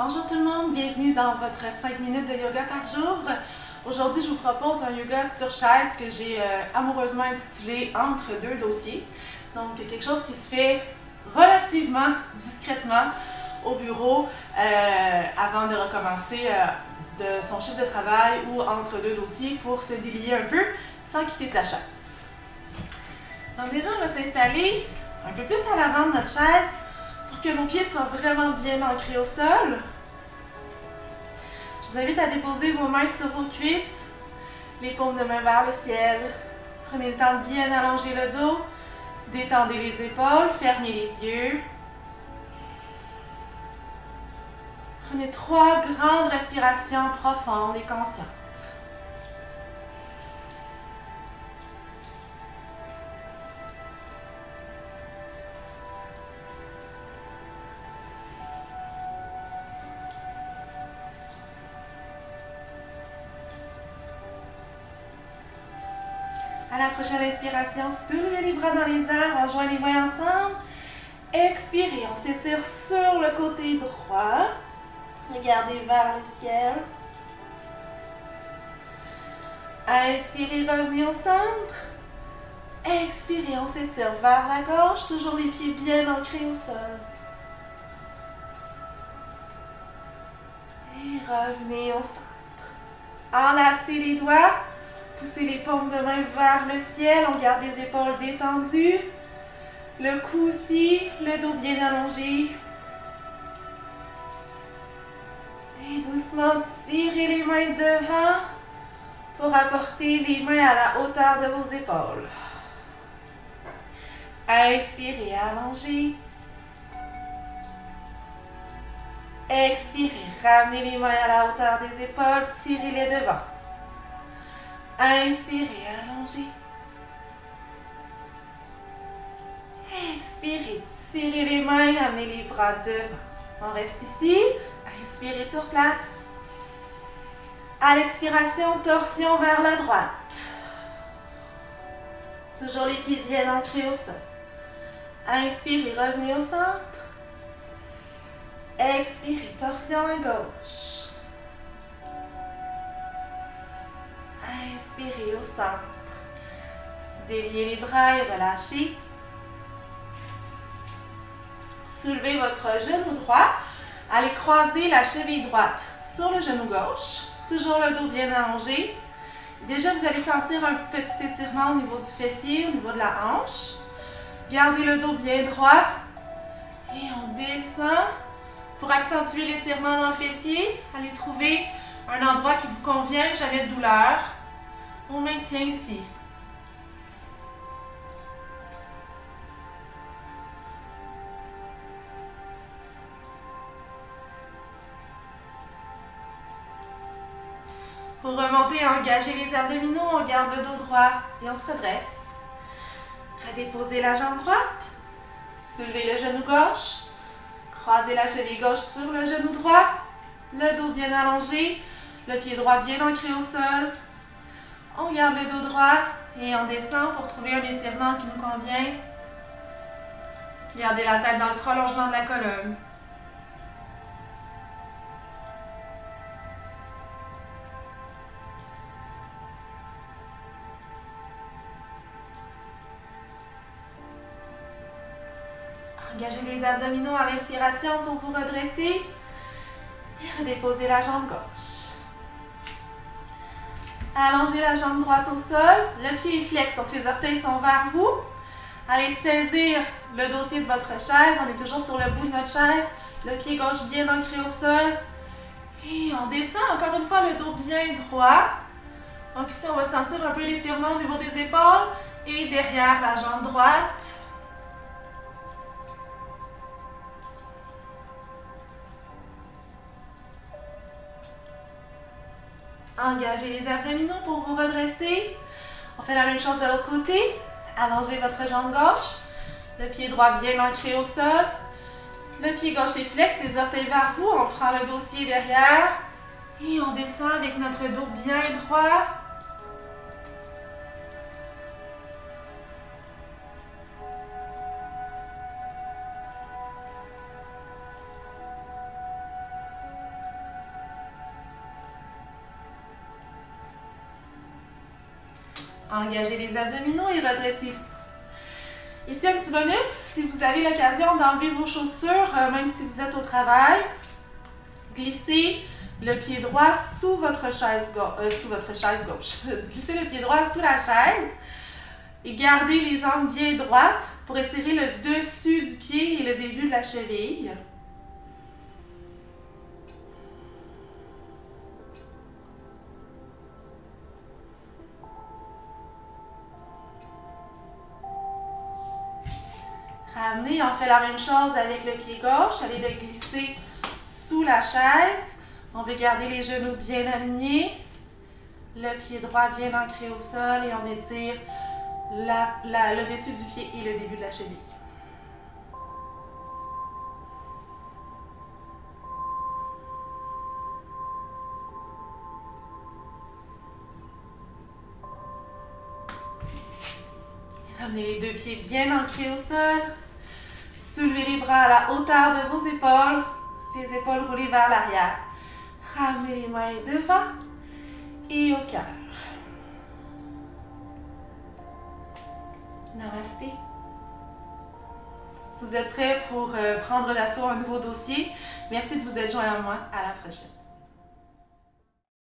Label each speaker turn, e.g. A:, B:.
A: Bonjour tout le monde, bienvenue dans votre 5 minutes de yoga par jour. Aujourd'hui, je vous propose un yoga sur chaise que j'ai amoureusement intitulé Entre deux dossiers. Donc, quelque chose qui se fait relativement discrètement au bureau avant de recommencer de son chiffre de travail ou entre deux dossiers pour se délier un peu sans quitter sa chaise. Donc déjà, on va s'installer un peu plus à l'avant de notre chaise pour que nos pieds soient vraiment bien ancrés au sol. Je vous invite à déposer vos mains sur vos cuisses, les paumes de main vers le ciel. Prenez le temps de bien allonger le dos, détendez les épaules, fermez les yeux. Prenez 3 grandes respirations profondes et conscientes. À la prochaine inspiration, soulevez les bras dans les airs, on joint les mains ensemble. Expirez, on s'étire sur le côté droit. Regardez vers le ciel. Inspirez, revenez au centre. Expirez, on s'étire vers la gauche, toujours les pieds bien ancrés au sol. Et revenez au centre. Enlacez les doigts. Poussez les paumes de main vers le ciel, on garde les épaules détendues. Le cou aussi, le dos bien allongé. Et doucement, tirez les mains devant pour apporter les mains à la hauteur de vos épaules. Inspirez, allongez. Expirez, ramenez les mains à la hauteur des épaules, tirez-les devant. Inspirez, allongez. Expirez, tirez les mains, amenez les bras devant. On reste ici. Inspirez sur place. À l'expiration, torsion vers la droite. Toujours les pieds bien ancrés au sol. Inspirez, revenez au centre. Expirez, torsion à gauche. Inspirez au centre. Déliez les bras et relâchez. Soulevez votre genou droit. Allez croiser la cheville droite sur le genou gauche. Toujours le dos bien allongé. Déjà, vous allez sentir un petit étirement au niveau du fessier, au niveau de la hanche. Gardez le dos bien droit. Et on descend. Pour accentuer l'étirement dans le fessier, allez trouver un endroit qui vous convient, jamais de douleur. On maintient ici. Pour remonter et engager les abdominaux, on garde le dos droit et on se redresse. Redéposez la jambe droite. Soulevez le genou gauche. Croisez la cheville gauche sur le genou droit. Le dos bien allongé. Le pied droit bien ancré au sol. On garde le dos droit et on descend pour trouver un étirement qui nous convient. Gardez la tête dans le prolongement de la colonne. Engagez les abdominaux à l'inspiration pour vous redresser et redéposer la jambe gauche. Allongez la jambe droite au sol, le pied est flex, donc les orteils sont vers vous. Allez saisir le dossier de votre chaise, on est toujours sur le bout de notre chaise, le pied gauche bien ancré au sol. Et on descend, encore une fois, le dos bien droit. Donc ici, on va sentir un peu l'étirement au niveau des épaules et derrière la jambe droite. Engagez les abdominaux pour vous redresser. On fait la même chose de l'autre côté. Allongez votre jambe gauche. Le pied droit bien ancré au sol. Le pied gauche est flex, les orteils vers vous. On prend le dossier derrière. Et on descend avec notre dos bien droit. Engagez les abdominaux et redressez-vous. Ici, un petit bonus, si vous avez l'occasion d'enlever vos chaussures, même si vous êtes au travail, glissez le pied droit sous votre chaise gauche. Glissez le pied droit sous la chaise et gardez les jambes bien droites pour étirer le dessus du pied et le début de la cheville. Ramenez, on fait la même chose avec le pied gauche. Allez le glisser sous la chaise. On veut garder les genoux bien alignés. Le pied droit bien ancré au sol et on étire le dessus du pied et le début de la cheville. Ramenez les deux pieds bien ancrés au sol. Soulevez les bras à la hauteur de vos épaules. Les épaules roulées vers l'arrière. Ramenez les mains devant et au cœur. Namasté. Vous êtes prêts pour prendre d'assaut un nouveau dossier. Merci de vous être joints à moi. À la prochaine.